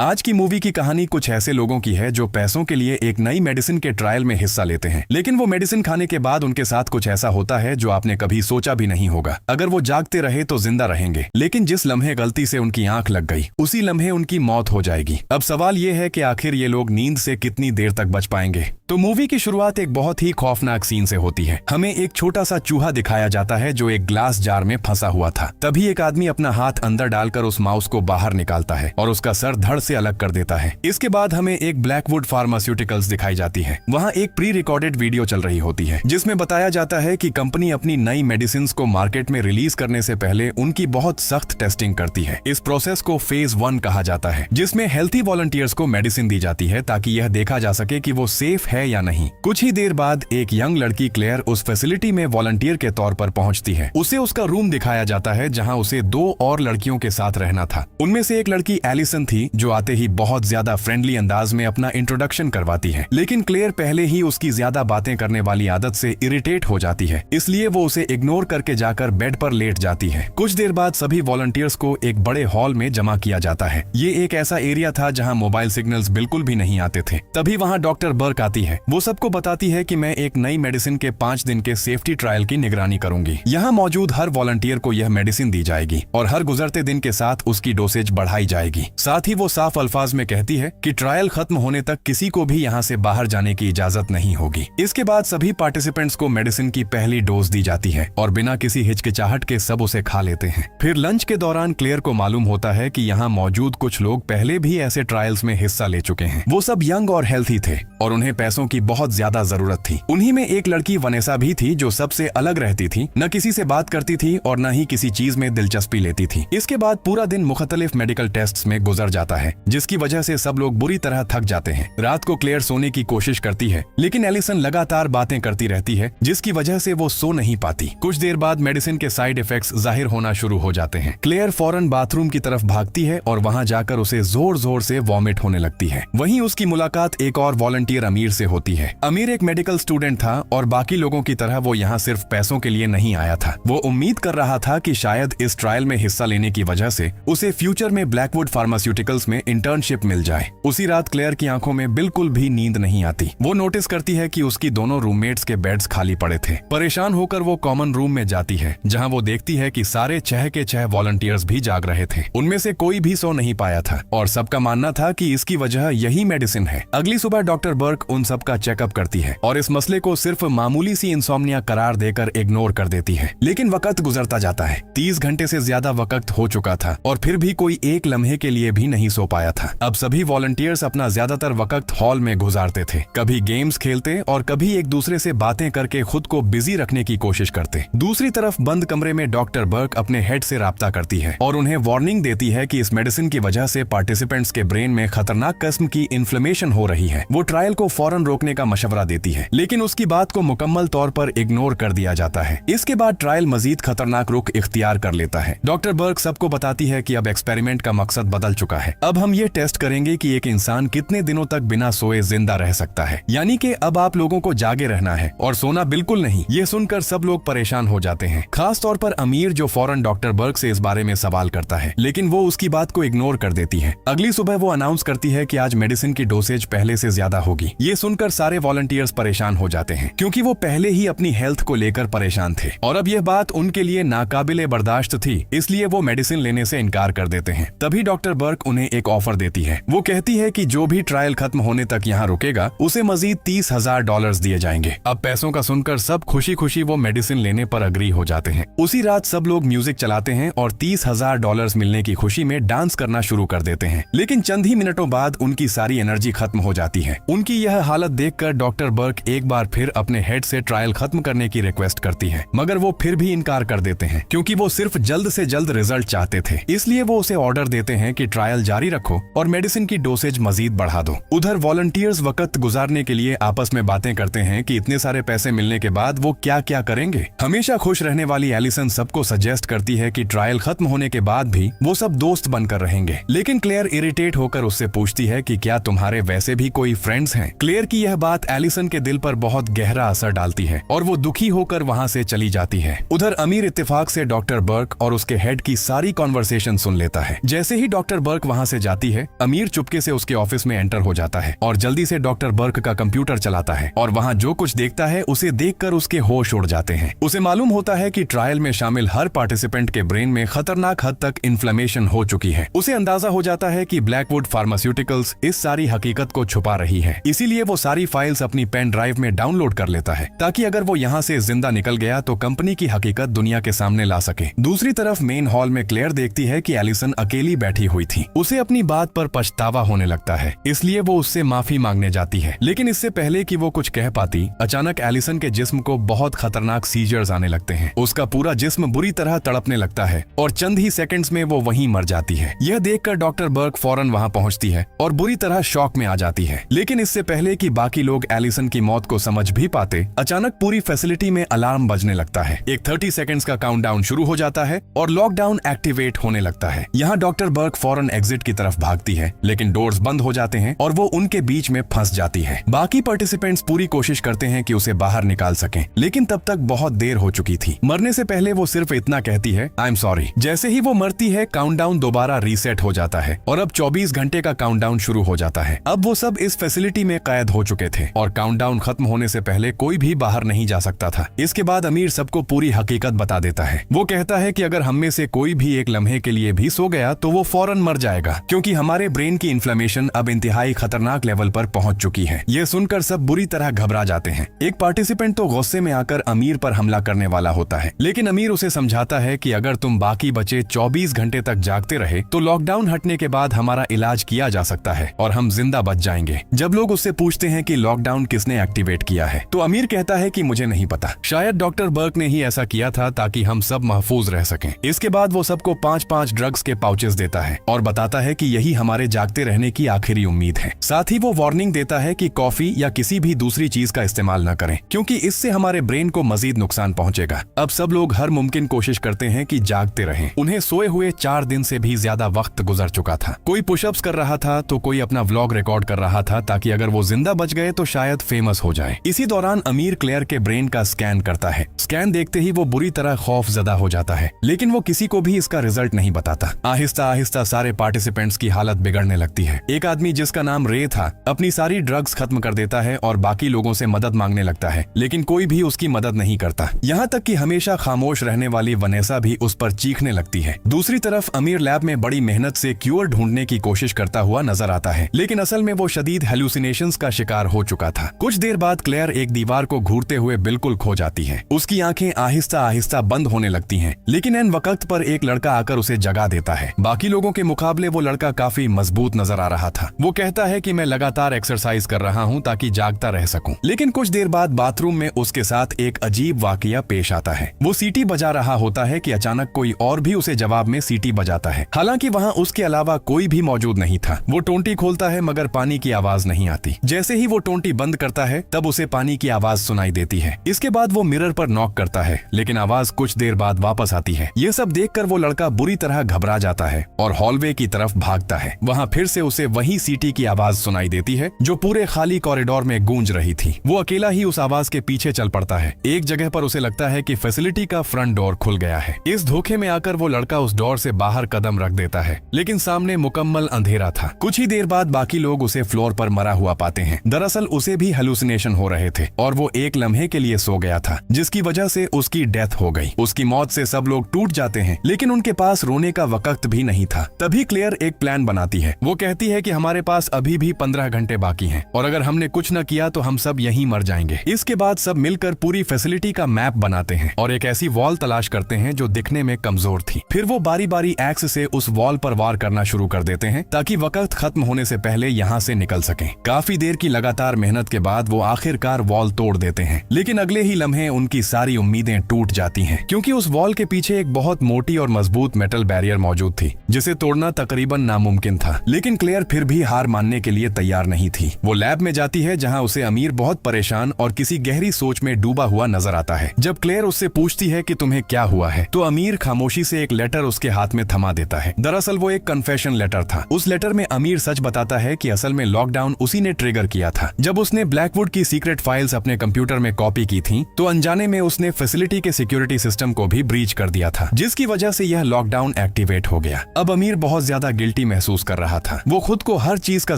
आज की मूवी की कहानी कुछ ऐसे लोगों की है जो पैसों के लिए एक नई मेडिसिन के ट्रायल में हिस्सा लेते हैं, लेकिन वो मेडिसिन खाने के बाद उनके साथ कुछ ऐसा होता है जो आपने कभी सोचा भी नहीं होगा। अगर वो जागते रहे तो जिंदा रहेंगे, लेकिन जिस लम्हे गलती से उनकी आंख लग गई उसी लम्हे उनकी मौत हो जाएगी। अब सवाल ये है कि आखिर ये लोग नींद से कितनी देर तक बच पाएंगे। तो मूवी की शुरुआत एक बहुत ही खौफनाक सीन से होती है। हमें एक छोटा सा चूहा दिखाया जाता है जो एक ग्लास जार में फंसा हुआ था। तभी एक आदमी अपना हाथ अंदर डालकर उस माउस को बाहर निकालता है और उसका सर धड़ से अलग कर देता है। इसके बाद हमें एक ब्लैकवुड फार्मास्यूटिकल्स दिखाई जाती है। वहाँ एक प्री रिकॉर्डेड वीडियो चल रही होती है जिसमें बताया जाता है कि कंपनी अपनी नई मेडिसिन को मार्केट में रिलीज करने से पहले उनकी बहुत सख्त टेस्टिंग करती है। इस प्रोसेस को फेज 1 कहा जाता है, जिसमें हेल्थी वॉलंटियर्स को मेडिसिन दी जाती है ताकि यह देखा जा सके कि वो सेफ है या नहीं। कुछ ही देर बाद एक यंग लड़की क्लेयर उस फैसिलिटी में वॉलंटियर के तौर पर पहुंचती है। उसे उसका रूम दिखाया जाता है जहां उसे 2 और लड़कियों के साथ रहना था। उनमें से एक लड़की एलिसन थी जो आते ही बहुत ज्यादा फ्रेंडली अंदाज में अपना इंट्रोडक्शन करवाती है, लेकिन क्लेयर पहले ही उसकी ज्यादा बातें करने वाली आदत से इरिटेट हो जाती है, इसलिए वो उसे इग्नोर करके जाकर बेड पर लेट जाती है। कुछ देर बाद सभी वॉलंटियर्स को एक बड़े हॉल में जमा किया जाता है। ये एक ऐसा एरिया था जहां मोबाइल सिग्नल्स बिल्कुल भी नहीं आते थे। तभी वहां डॉक्टर बर्क आती है। वो सबको बताती है कि मैं एक नई मेडिसिन के 5 दिन के सेफ्टी ट्रायल की निगरानी करूंगी। यहाँ मौजूद हर वॉलंटियर को यह मेडिसिन दी जाएगी और हर गुजरते दिन के साथ उसकी डोसेज बढ़ाई जाएगी। साथ ही वो साफ अल्फाज में कहती है कि ट्रायल खत्म होने तक किसी को भी यहाँ से बाहर जाने की इजाजत नहीं होगी। इसके बाद सभी पार्टिसिपेंट्स को मेडिसिन की पहली डोज दी जाती है और बिना किसी हिचकिचाहट के सब उसे खा लेते हैं। फिर लंच के दौरान क्लेयर को मालूम होता है कि यहाँ मौजूद कुछ लोग पहले भी ऐसे ट्रायल्स में हिस्सा ले चुके हैं। वो सब यंग और हेल्थी थे और उन्हें पैसों की बहुत ज्यादा जरूरत थी। उन्हीं में एक लड़की वनेसा भी थी जो सबसे अलग रहती थी, न किसी से बात करती थी और न ही किसी चीज में दिलचस्पी लेती थी। इसके बाद पूरा दिन मुख्तलिफ मेडिकल टेस्ट्स में गुजर जाता है, जिसकी वजह से सब लोग बुरी तरह थक जाते हैं। रात को क्लेयर सोने की कोशिश करती है, लेकिन एलिसन लगातार बातें करती रहती है, जिसकी वजह से वो सो नहीं पाती। कुछ देर बाद मेडिसिन के साइड इफेक्ट्स जाहिर होना शुरू हो जाते हैं। क्लेयर फौरन बाथरूम की तरफ भागती है और वहाँ जाकर उसे जोर जोर से वॉमिट होने लगती है। वहीं उसकी मुलाकात एक और वॉलंटियर अमीर से होती है। अमीर एक मेडिकल स्टूडेंट था और बाकी लोगों की तरह वो यहाँ सिर्फ पैसों के लिए नहीं आया था। वो उम्मीद कर रहा था कि शायद इस ट्रायल में हिस्सा लेने की वजह से उसे फ्यूचर में ब्लैकवुड फार्मास्यूटिकल्स में इंटर्नशिप मिल जाए। उसी रात क्लेयर की आंखों में बिल्कुल भी नींद नहीं आती। वो नोटिस करती है कि उसकी दोनों रूममेट्स के बेड्स खाली पड़े थे। परेशान होकर वो कॉमन रूम में जाती है, जहाँ वो देखती है कि सारे 6 के 6 वॉलंटियर्स भी जाग रहे थे। उनमें से कोई भी सो नहीं पाया था और सबका मानना था कि इसकी वजह यही मेडिसिन है। अगली सुबह डॉक्टर बर्क उन सबका चेकअप करती है और इस मसले को सिर्फ मामूली सी इंसोम्निया करार देकर इग्नोर कर देती है। लेकिन वक्त गुजरता जाता है। 30 घंटे से ज्यादा वक्त हो चुका था और फिर भी कोई एक लम्हे के लिए भी नहीं सो पाया था। अब सभी वॉलंटियर्स अपना ज्यादातर वक्त हॉल में गुजारते थे, कभी गेम्स खेलते और कभी एक दूसरे से बातें करके खुद को बिजी रखने की कोशिश करते। दूसरी तरफ बंद कमरे में डॉक्टर बर्क अपने हेड से राब्ता करती है और उन्हें वार्निंग देती है कि इस मेडिसिन की वजह से पार्टिसिपेंट्स के ब्रेन में खतरनाक किस्म की इन्फ्लेमेशन हो रही है। वो ट्रायल को फौरन रोकने का मशवरा देती है, लेकिन उसकी बात को मुकम्मल तौर पर इग्नोर कर दिया जाता है। इसके बाद ट्रायल मजीद खतरनाक रुख इख्तियार कर लेता है। डॉक्टर बर्क सबको बताती है कि अब एक्सपेरिमेंट का मकसद बदल चुका है। अब हम ये टेस्ट करेंगे कि एक इंसान कितने दिनों तक बिना सोए जिंदा रह सकता है, यानी कि अब आप लोगों को जागे रहना है और सोना बिल्कुल नहीं। ये सुनकर सब लोग परेशान हो जाते हैं, खास तौर पर अमीर, जो फौरन डॉक्टर बर्क से इस बारे में सवाल करता है, लेकिन वो उसकी बात को इग्नोर कर देती है। अगली सुबह वो अनाउंस करती है कि आज मेडिसिन की डोसेज पहले से ज्यादा होगी। ये सुनकर सारे वॉलंटियर्स परेशान हो जाते हैं, क्योंकि वो पहले ही अपनी हेल्थ को लेकर परेशान थे और अब यह बात उनके लिए नाकाबिले बर्दाश्त थी, इसलिए वो मेडिसिन लेने से इनकार कर देते हैं। तभी डॉक्टर बर्क उन्हें एक ऑफर देती है। वो कहती है कि जो भी ट्रायल खत्म होने तक यहाँ रुकेगा उसे मजीद $30,000 दिए जाएंगे। अब पैसों का सुनकर सब खुशी खुशी वो मेडिसिन लेने पर अग्री हो जाते हैं। उसी रात सब लोग म्यूजिक चलाते हैं और $30,000 मिलने की खुशी में डांस करना शुरू कर देते हैं, लेकिन चंद ही मिनटों बाद उनकी सारी एनर्जी खत्म हो जाती है। उनकी यह हालत देखकर डॉक्टर बर्क एक बार फिर अपने हेड से ट्रायल खत्म करने की रिक्वेस्ट करती है, मगर वो फिर भी इनकार कर देते हैं, क्योंकि वो सिर्फ जल्द से जल्द रिजल्ट चाहते थे। इसलिए वो उसे ऑर्डर देते हैं कि ट्रायल जारी रखो और मेडिसिन की डोसेज मजीद बढ़ा दो। उधर वॉलंटियर्स वक्त गुजारने के लिए आपस में बातें करते हैं कि इतने सारे पैसे मिलने के बाद वो क्या क्या करेंगे। हमेशा खुश रहने वाली एलिसन सबको सजेस्ट करती है कि ट्रायल खत्म होने के बाद भी वो सब दोस्त बनकर रहेंगे, लेकिन क्लेयर इरिटेट होकर उससे पूछती है कि क्या तुम्हारे वैसे भी कोई फ्रेंड्स हैं। क्लेयर की यह बात एलिसन के दिल पर बहुत गहरा असर डालती है और वो दुखी होकर वहाँ से चली जाती है। उधर अमीर इत्तेफाक से डॉक्टर बर्क और उसके हेड की सारी कॉन्वर्सेशन सुन लेता है। जैसे ही डॉक्टर बर्क वहाँ से जाती है, अमीर चुपके से उसके ऑफिस में एंटर हो जाता है और जल्दी से डॉक्टर बर्क का कंप्यूटर चलाता है और वहाँ जो कुछ देखता है उसे देखकर उसके होश उड़ जाते हैं। उसे मालूम होता है कि ट्रायल में शामिल हर पार्टिसिपेंट के ब्रेन में खतरनाक हद तक इन्फ्लेमेशन हो चुकी है। उसे अंदाजा हो जाता है कि ब्लैकवुड फार्मास्यूटिकल्स इस सारी हकीकत को छुपा रही है, इसीलिए वो सारी फाइल्स अपनी पेन ड्राइव में डाउनलोड कर लेता है ताकि अगर वो यहाँ से जिंदा निकल गया तो कंपनी की हकीकत दुनिया के सामने ला सके। दूसरी तरफ मेन हॉल में क्लेयर देखती है कि एलिसन अकेली बैठी हुई थी। उसे अपनी बात पर पछतावा होने लगता है, इसलिए वो उससे माफी मांगने जाती है। लेकिन इससे पहले कि वो कुछ कह पाती, अचानक एलिसन के जिस्म को बहुत खतरनाक सीजर्स आने लगते हैं। उसका पूरा जिस्म बुरी तरह तड़पने लगता है और चंद ही सेकंड्स में वो वहीं मर जाती है। यह देखकर डॉक्टर बर्क फौरन वहां पहुंचती है और बुरी तरह शॉक में आ जाती है। लेकिन इससे पहले कि बाकी लोग एलिसन की मौत को समझ भी पाते, अचानक पूरी फैसिलिटी में अलार्म बजने लगता है। एक 30 सेकंड्स का काउंटडाउन शुरू हो जाता है और लॉकडाउन एक्टिवेट होने लगता है। यहाँ डॉक्टर बर्क फौरन एग्जिट की तरफ भागती है, लेकिन डोर्स बंद हो जाते हैं और वो उनके बीच में फंस जाती है। बाकी पार्टिसिपेंट्स पूरी कोशिश करते हैं कि उसे बाहर निकाल सकें, लेकिन तब तक बहुत देर हो चुकी थी। मरने से पहले वो सिर्फ इतना कहती है, आई एम सॉरी। जैसे ही वो मरती है, काउंटडाउन दोबारा रीसेट हो जाता है और अब 24 घंटे का काउंटडाउन शुरू हो जाता है। अब वो सब इस फैसिलिटी में कैद हो चुके थे और काउंटडाउन खत्म होने से पहले कोई भी बाहर नहीं जा सकता था। इसके बाद अमीर सबको पूरी हकीकत बता देता है। वो कहता है कि अगर हम में से कोई भी एक लम्हे के लिए भी सो गया तो वो फौरन मर जाएगा, क्योंकि हमारे ब्रेन की इन्फ्लेमेशन अब इंतहाई खतरनाक लेवल पर पहुंच चुकी है। ये सुनकर सब बुरी तरह घबरा जाते हैं। एक पार्टिसिपेंट तो गुस्से में आकर अमीर पर हमला करने वाला होता है, लेकिन अमीर उसे समझाता है कि अगर तुम बाकी बचे 24 घंटे तक जागते रहे तो लॉकडाउन हटने के बाद हमारा इलाज किया जा सकता है और हम जिंदा बच जाएंगे। जब लोग उससे पूछते हैं कि लॉकडाउन किसने एक्टिवेट किया है, तो अमीर कहता है कि मुझे नहीं पता, शायद डॉक्टर बर्क ने ही ऐसा किया था ताकि हम सब महफूज रह सकें। इसके बाद वो सबको 5-5 ड्रग्स के पाउचेस देता है और बताता है कि यही हमारे जागते रहने की आखिरी उम्मीद है। साथ ही वो वार्निंग देता है कि कॉफी या किसी भी दूसरी चीज का इस्तेमाल न करें, क्योंकि इससे हमारे ब्रेन को मजीद नुकसान पहुंचेगा। अब सब लोग हर मुमकिन कोशिश करते हैं कि जागते रहें। उन्हें सोए हुए 4 दिन से भी ज्यादा वक्त गुजर चुका था। कोई पुशअप्स कर रहा था तो कोई अपना व्लॉग रिकॉर्ड कर रहा था ताकि अगर वो जिंदा बच गए तो शायद फेमस हो जाए। इसी दौरान अमीर क्लेयर के ब्रेन का स्कैन करता है। स्कैन देखते ही वो बुरी तरह खौफजदा हो जाता है, लेकिन वो किसी को भी इसका रिजल्ट नहीं बताता। आहिस्ता आहिस्ता सारे पार्टिसिपेंट्स की हालत बिगड़ने लगती है। एक आदमी जिसका नाम रे था अपनी सारी ड्रग्स खत्म कर देता है और बाकी लोगों से मदद मांगने लगता है, लेकिन कोई भी उसकी मदद नहीं करता। यहाँ तक कि हमेशा खामोश रहने वाली वनेसा भी उस पर चीखने लगती है। दूसरी तरफ अमीर लैब में बड़ी मेहनत से क्यूर ढूंढने की कोशिश करता हुआ नजर आता है, लेकिन असल में वो शदीद हेलुसिनेशंस का शिकार हो चुका था। कुछ देर बाद क्लेयर एक दीवार को घूरते हुए बिल्कुल खो जाती है। उसकी आंखें आहिस्ता आहिस्ता बंद होने लगती हैं, लेकिन एन वक्त पर एक लड़का आकर उसे जगा देता है। बाकी लोगों के मुकाबले वो लड़का काफी मजबूत नजर आ रहा था। वो कहता है कि मैं लगातार एक्सरसाइज कर रहा हूँ ताकि जागता रह सकूं। लेकिन कुछ देर बाद बाथरूम में उसके साथ एक अजीब वाकया पेश आता है। वो सीटी बजा रहा होता है कि अचानक कोई और भी उसे जवाब में सीटी बजाता है। हालांकि वहाँ उसके अलावा कोई भी मौजूद नहीं था। वो टोंटी खोलता है मगर पानी की आवाज नहीं आती। जैसे ही वो टोंटी बंद करता है तब उसे पानी की आवाज सुनाई देती है। इसके बाद वो मिरर पर नॉक करता है, लेकिन आवाज कुछ देर बाद वापस आती है। ये सब देखकर वो लड़का बुरी तरह घबरा जाता है और हॉलवे की तरफ भागता है। वहाँ फिर से उसे वही सीटी की आवाज सुनाई देती है जो पूरे खाली कॉरिडोर में गूंज रही थी। वो अकेला ही उस आवाज के पीछे चल पड़ता है। एक जगह पर उसे लगता है कि फैसिलिटी का फ्रंट डोर खुल गया है। इस धोखे में आकर वो लड़का उस डोर से बाहर कदम रख देता है, लेकिन सामने मुकम्मल अंधेरा था। कुछ ही देर बाद बाकी लोग उसे फ्लोर पर मरा हुआ पाते हैं। दरअसल उसे भी हेलुसिनेशन हो रहे थे और वो एक लम्हे के लिए सो गया था, जिसकी वजह से उसकी डेथ हो गई। उसकी मौत से सब लोग टूट जाते हैं, लेकिन उनके पास रोने का वक्त भी नहीं था। तभी क्लेयर एक प्लान बनाती है। वो कहती है कि हमारे पास अभी भी 15 घंटे बाकी हैं और अगर हमने कुछ न किया तो हम सब यहीं मर जाएंगे। इसके बाद सब मिलकर पूरी फैसिलिटी का मैप बनाते हैं और एक ऐसी वॉल तलाश करते हैं जो दिखने में कमजोर थी। फिर वो बारी बारी एक्स से उस वॉल पर वार करना शुरू कर देते हैं ताकि वक्त खत्म होने से पहले यहाँ से निकल सकें। काफी देर की लगातार मेहनत के बाद वो आखिरकार वॉल तोड़ देते हैं, लेकिन अगले ही लम्हे उनकी सारी उम्मीदें टूट जाती हैं, क्योंकि उस वॉल के पीछे एक बहुत मोटी और मजबूत मेटल बैरियर मौजूद थी जिसे तोड़ना तकरीबन नामुमकिन था। लेकिन क्लेयर फिर भी हार मानने के लिए तैयार नहीं थी। वो लैब में जाती है जहाँ उसे अमीर बहुत परेशान और किसी गहरी सोच में डूबा हुआ नजर आता है। जब क्लेयर उससे पूछती है कि तुम्हें क्या हुआ है, तो अमीर खामोशी से एक लेटर उसके हाथ में थमा देता है। दरअसल वो एक कन्फेशन लेटर था। उस लेटर में अमीर सच बताता है कि असल में लॉकडाउन उसी ने ट्रिगर किया किया था। जब उसने ब्लैकवुड की सीक्रेट फाइल्स अपने कंप्यूटर में कॉपी की थी तो अनजाने में उसने फैसिलिटी के सिक्योरिटी सिस्टम को भी ब्रीच कर दिया था, जिसकी वजह से यह लॉकडाउन एक्टिवेट हो गया। अब अमीर बहुत ज्यादा गिल्टी महसूस कर रहा था। वो खुद को हर चीज का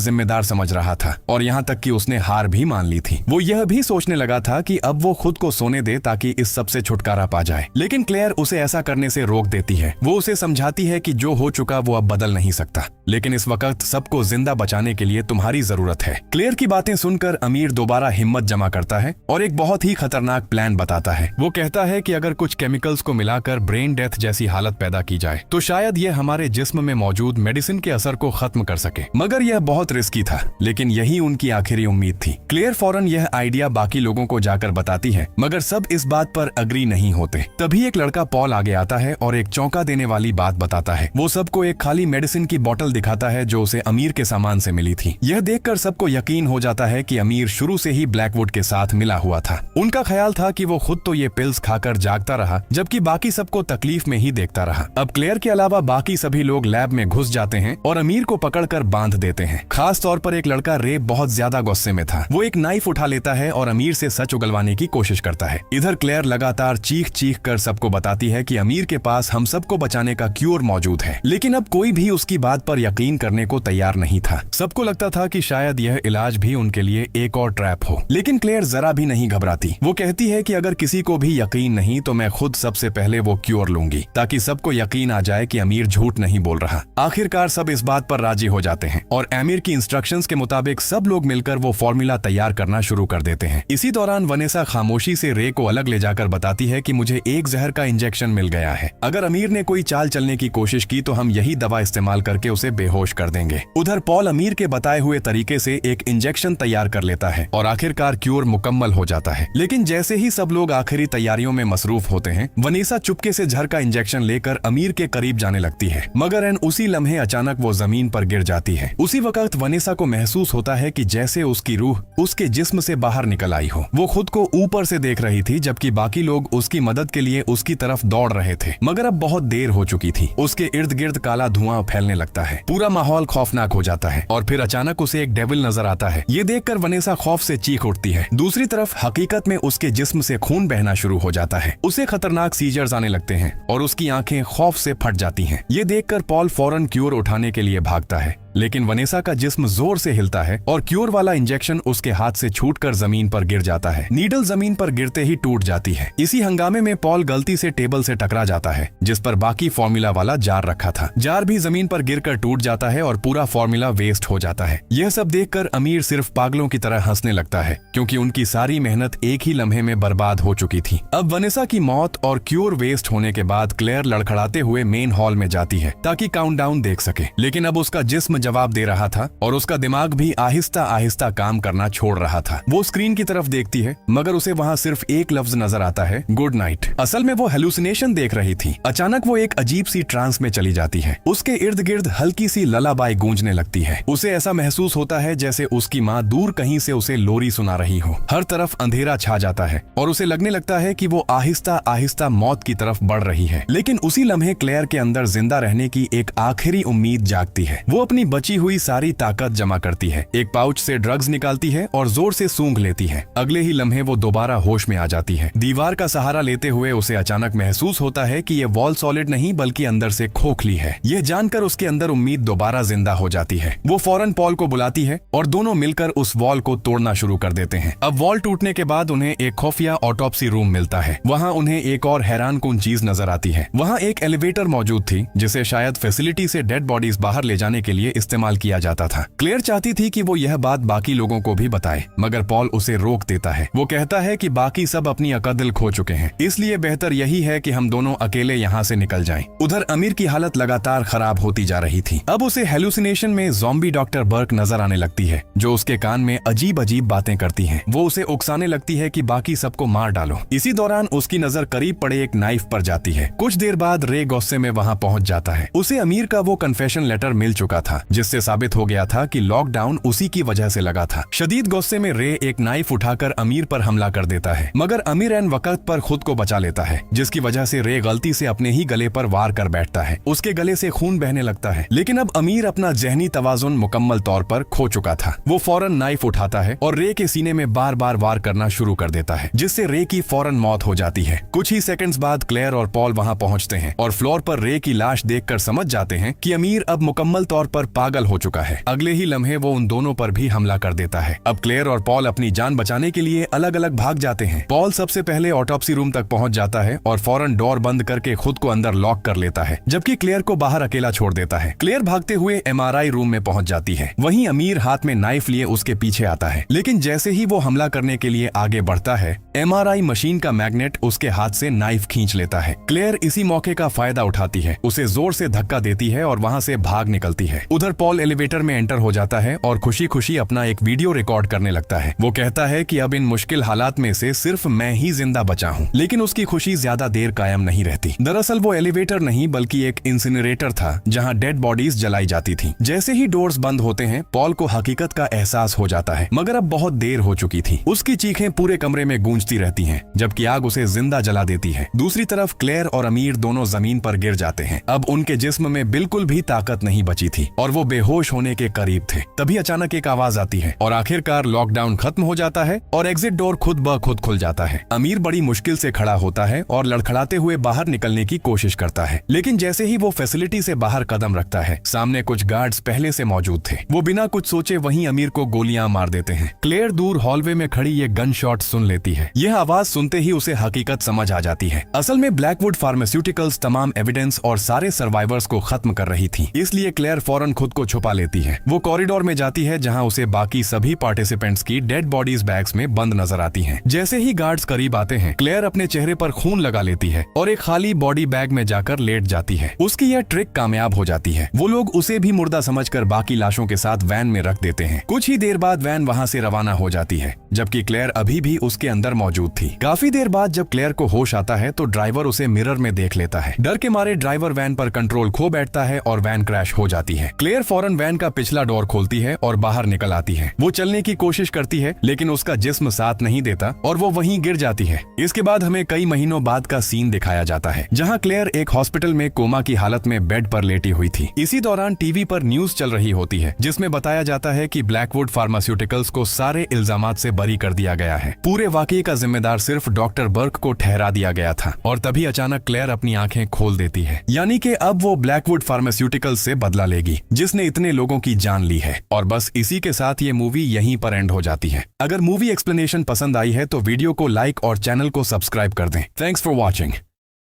जिम्मेदार समझ रहा था और यहाँ तक कि उसने हार भी मान ली थी। वो यह भी सोचने लगा था कि अब वो खुद को सोने दे ताकि इस सब से छुटकारा पा जाए, लेकिन क्लेयर उसे ऐसा करने से रोक देती है। वो उसे समझाती है कि जो हो चुका वो अब बदल नहीं सकता, लेकिन इस वक्त सबको जिंदा बचाने के लिए तुम्हारी जरूरत है। क्लेयर की बातें सुनकर अमीर दोबारा हिम्मत जमा करता है और एक बहुत ही खतरनाक प्लान बताता है। वो कहता है कि अगर कुछ केमिकल्स को मिलाकर ब्रेन डेथ जैसी हालत पैदा की जाए तो शायद यह हमारे जिस्म में मौजूद मेडिसिन के असर को खत्म कर सके। मगर यह बहुत रिस्की था, लेकिन यही उनकी आखिरी उम्मीद थी। क्लेयर फौरन यह आइडिया बाकी लोगों को जाकर बताती है, मगर सब इस बात पर अग्री नहीं होते। तभी एक लड़का पॉल आगे आता है और एक चौंका देने वाली बात बताता है। वो सबको एक खाली मेडिसिन की बोतल दिखाता है जो उसे अमीर के सामान से मिली थी। यह देखकर सबको यकीन हो जाता है कि अमीर शुरू से ही ब्लैकवुड के साथ मिला हुआ था। उनका ख्याल था कि वो खुद तो ये पिल्स खाकर जागता रहा, जबकि बाकी सबको तकलीफ में ही देखता रहा। अब क्लेयर के अलावा बाकी सभी लोग लैब में घुस जाते हैं और अमीर को पकड़कर बांध देते हैं। खास तौर पर एक लड़का रे बहुत ज्यादा गुस्से में था। वो एक नाइफ उठा लेता है और अमीर से सच उगलवाने की कोशिश करता है। इधर क्लेयर लगातार चीख चीख कर सबको बताती है कि अमीर के पास हम सबको बचाने का क्यूर मौजूद है, लेकिन अब कोई भी उसकी बात पर यकीन करने को तैयार नहीं था। सबको लगता था कि शायद यह इलाज भी उनके लिए एक और ट्रैप हो, लेकिन क्लेयर जरा भी नहीं घबराती। वो कहती है कि अगर किसी को भी यकीन नहीं तो मैं खुद सबसे पहले वो क्यूर लूंगी, ताकि सबको यकीन आ जाए कि अमीर झूठ नहीं बोल रहा। आखिरकार सब इस बात पर राजी हो जाते हैं और आमिर की इंस्ट्रक्शंस के मुताबिक सब लोग मिलकर वो फॉर्मूला तैयार करना शुरू कर देते हैं। इसी दौरान वनेसा खामोशी से रे को अलग ले जाकर बताती है कि मुझे एक जहर का इंजेक्शन मिल गया है। अगर अमीर ने कोई चाल चलने की कोशिश की तो हम यही दवा इस्तेमाल करके उसे बेहोश कर देंगे। उधर पॉल अमीर के बताए हुए तरीके से एक इंजेक्शन तैयार कर लेता है और आखिरकार क्यूर मुकम्मल हो जाता है। लेकिन जैसे ही सब लोग आखिरी तैयारियों में मसरूफ होते हैं, वनेसा चुपके से जहर का इंजेक्शन लेकर अमीर के करीब जाने लगती है, मगर उसी लम्हे अचानक वो जमीन पर गिर जाती है। उसी वक्त वनेसा को महसूस होता है कि जैसे उसकी रूह उसके जिस्म से बाहर निकल आई हो। वो खुद को ऊपर से देख रही थी, जबकि बाकी लोग उसकी मदद के लिए उसकी तरफ दौड़ रहे थे, मगर अब बहुत देर हो चुकी थी। उसके इर्द गिर्द काला धुआं फैलने लगता है। पूरा माहौल खौफनाक हो जाता है और फिर अचानक उसे एक डेविल नजर आता है। ये देखकर वनेसा खौफ से चीख उठती है। दूसरी तरफ हकीकत में उसके जिस्म से खून बहना शुरू हो जाता है। उसे खतरनाक सीजर्स आने लगते हैं और उसकी आंखें खौफ से फट जाती हैं। ये देखकर पॉल फौरन क्यूर उठाने के लिए भागता है, लेकिन वनेसा का जिस्म जोर से हिलता है और क्यूर वाला इंजेक्शन उसके हाथ से छूटकर जमीन पर गिर जाता है। नीडल जमीन पर गिरते ही टूट जाती है। इसी हंगामे में पॉल गलती से टेबल से टकरा जाता है जिस पर बाकी फॉर्मूला वाला जार रखा था। जार भी जमीन पर गिरकर टूट जाता है और पूरा फॉर्मूला वेस्ट हो जाता है। यह सब देखकर अमीर सिर्फ पागलों की तरह हंसने लगता है, क्योंकि उनकी सारी मेहनत एक ही लम्हे में बर्बाद हो चुकी थी। अब वनेसा की मौत और क्यूर वेस्ट होने के बाद क्लेयर लड़खड़ाते हुए मेन हॉल में जाती है ताकि काउंटडाउन देख सके, लेकिन अब उसका जिस्म जवाब दे रहा था और उसका दिमाग भी आहिस्ता आहिस्ता काम करना छोड़ रहा था। वो स्क्रीन की तरफ देखती है, मगर उसे वहाँ सिर्फ एक लफ्ज नजर आता है, गुड नाइट। असल में वो हेलुसिनेशन देख रही थी। अचानक वो एक अजीब सी ट्रांस में चली जाती है। उसके इर्द गिर्द हल्की सी ललाबाई गूंजने लगती है। उसे ऐसा महसूस होता है जैसे उसकी माँ दूर कहीं से उसे लोरी सुना रही हो। हर तरफ अंधेरा छा जाता है और उसे लगने लगता है कि वो आहिस्ता आहिस्ता मौत की तरफ बढ़ रही है। लेकिन उसी लम्हे क्लेयर के अंदर जिंदा रहने की एक आखिरी उम्मीद जागती है। वो अपनी बची हुई सारी ताकत जमा करती है, एक पाउच से ड्रग्स निकालती है और जोर से सूंघ लेती है। अगले ही लम्हे वो दोबारा होश में आ जाती है। दीवार का सहारा लेते हुए उसे अचानक महसूस होता है कि ये वॉल सॉलिड नहीं बल्कि अंदर से खोखली है। यह जानकर उसके अंदर उम्मीद दोबारा जिंदा हो जाती है। वो फौरन पॉल को बुलाती है और दोनों मिलकर उस वॉल को तोड़ना शुरू कर देते हैं। अब वॉल टूटने के बाद उन्हें एक खुफिया ऑटोप्सी रूम मिलता है। वहाँ उन्हें एक और हैरानकुन चीज नजर आती है। वहाँ एक एलिवेटर मौजूद थी जिसे शायद फैसिलिटी से डेड बॉडीज बाहर ले जाने के लिए इस्तेमाल किया जाता था। क्लेयर चाहती थी कि वो यह बात बाकी लोगों को भी बताए, मगर पॉल उसे रोक देता है। वो कहता है कि बाकी सब अपनी अकल खो चुके हैं, इसलिए बेहतर यही है कि हम दोनों अकेले यहाँ से निकल जाएं। उधर अमीर की हालत लगातार खराब होती जा रही थी। अब उसे हेलुसिनेशन में ज़ॉम्बी डॉक्टर बर्क नजर आने लगती है, जो उसके कान में अजीब अजीब बातें करती हैं। वो उसे उकसाने लगती है कि बाकी सबको मार डालो। इसी दौरान उसकी नजर करीब पड़े एक नाइफ पर जाती है। कुछ देर बाद रे गुस्से में वहाँ पहुँच जाता है। उसे अमीर का वो कन्फेशन लेटर मिल चुका था जिससे साबित हो गया था कि लॉकडाउन उसी की वजह से लगा था। शदीद गुस्से में रे एक नाइफ उठाकर अमीर पर हमला कर देता है, मगर अमीर एन वक्त पर खुद को बचा लेता है, जिसकी वजह से रे गलती से अपने ही गले पर वार कर बैठता है। उसके गले से खून बहने लगता है, लेकिन अब अमीर अपना जहनी तवाजुन मुकम्मल तौर पर खो चुका था। वो फौरन नाइफ उठाता है और रे के सीने में बार बार वार करना शुरू कर देता है, जिससे रे की फौरन मौत हो जाती है। कुछ ही सेकंड्स बाद क्लेयर और पॉल वहां पहुंचते हैं और फ्लोर पर रे की लाश देखकर समझ जाते हैं कि अमीर अब मुकम्मल तौर पर पागल हो चुका है। अगले ही लम्हे वो उन दोनों पर भी हमला कर देता है। अब क्लेयर और पॉल अपनी जान बचाने के लिए अलग अलग भाग जाते हैं। पॉल सबसे पहले ऑटोप्सी रूम तक पहुंच जाता है और फौरन डोर बंद करके खुद को अंदर लॉक कर लेता है, जबकि क्लेयर को बाहर अकेला छोड़ देता है। क्लेयर भागते हुए MRI रूम में पहुंच जाती है। वहीं अमीर हाथ में नाइफ लिए उसके पीछे आता है, लेकिन जैसे ही वो हमला करने के लिए आगे बढ़ता है, MRI मशीन का मैग्नेट उसके हाथ से नाइफ खींच लेता है। क्लेयर इसी मौके का फायदा उठाती है, उसे जोर से धक्का देती है और वहां से भाग निकलती है। उधर पॉल एलिवेटर में एंटर हो जाता है और खुशी खुशी अपना एक वीडियो रिकॉर्ड करने लगता है। वो कहता है कि अब इन मुश्किल हालात में से सिर्फ मैं ही जिंदा बचा हूँ, लेकिन उसकी खुशी ज्यादा देर कायम नहीं रहती। दरअसल वो एलिवेटर नहीं बल्कि एक इंसिनरेटर था, जहाँ डेड बॉडीज जलाई जाती थी। जैसे ही डोर्स बंद होते हैं, पॉल को हकीकत का एहसास हो जाता है, मगर अब बहुत देर हो चुकी थी। उसकी चीखें पूरे कमरे में गूंजती रहती हैं, जबकि आग उसे जिंदा जला देती है। दूसरी तरफ क्लेयर और अमीर दोनों जमीन पर गिर जाते हैं। अब उनके जिस्म में बिल्कुल भी ताकत नहीं बची थी और वो बेहोश होने के करीब थे। तभी अचानक एक आवाज आती है और आखिरकार लॉकडाउन खत्म हो जाता है और एग्जिट डोर खुद ब खुद खुल जाता है। अमीर बड़ी मुश्किल से खड़ा होता है और लड़खड़ाते हुए बाहर निकलने की कोशिश करता है, लेकिन जैसे ही वो फैसिलिटी से बाहर कदम रखता है, सामने कुछ गार्ड्स पहले से मौजूद थे। वो बिना कुछ सोचे वहीं अमीर को गोलियां मार देते हैं। क्लेयर दूर हॉलवे में खड़ी ये गन शॉट सुन लेती है। यह आवाज सुनते ही उसे हकीकत समझ आ जाती है। असल में ब्लैकवुड फार्मास्यूटिकल्स तमाम एविडेंस और सारे सर्वाइवर्स को खत्म कर रही थी, इसलिए क्लेयर फौरन खुद को छुपा लेती है। वो कॉरिडोर में जाती है जहां उसे बाकी सभी पार्टिसिपेंट्स की डेड बॉडीज बैग्स में बंद नजर आती हैं। जैसे ही गार्ड्स करीब आते हैं, क्लेयर अपने चेहरे पर खून लगा लेती है और एक खाली बॉडी बैग में जाकर लेट जाती है। उसकी यह ट्रिक कामयाब हो जाती है। वो लोग उसे भी मुर्दा समझकर बाकी लाशों के साथ वैन में रख देते हैं। कुछ ही देर बाद वैन वहां से रवाना हो जाती है, जबकि क्लेयर अभी भी उसके अंदर मौजूद थी। काफी देर बाद जब क्लेयर को होश आता है तो ड्राइवर उसे मिरर में देख लेता है। डर के मारे ड्राइवर वैन पर कंट्रोल खो बैठता है और वैन क्रैश हो जाती है। क्लेयर फौरन वैन का पिछला डोर खोलती है और बाहर निकल आती है। वो चलने की कोशिश करती है, लेकिन उसका जिस्म साथ नहीं देता और वो वहीं गिर जाती है। इसके बाद हमें कई महीनों बाद का सीन दिखाया जाता है, जहां क्लेयर एक हॉस्पिटल में कोमा की हालत में बेड पर लेटी हुई थी। इसी दौरान टीवी पर न्यूज चल रही होती है, जिसमें बताया जाता है कि ब्लैकवुड फार्मास्यूटिकल्स को सारे इल्जामात से बरी कर दिया गया है। पूरे वाकये का जिम्मेदार सिर्फ डॉक्टर बर्क को ठहरा दिया गया था। और तभी अचानक क्लेयर अपनी आंखें खोल देती है, यानी कि अब वो ब्लैकवुड फार्मास्यूटिकल्स से बदला लेगी, जिसने इतने लोगों की जान ली है। और बस इसी के साथ ये मूवी यहीं पर एंड हो जाती है। अगर मूवी एक्सप्लेनेशन पसंद आई है तो वीडियो को लाइक और चैनल को सब्सक्राइब कर दें। Thanks for watching.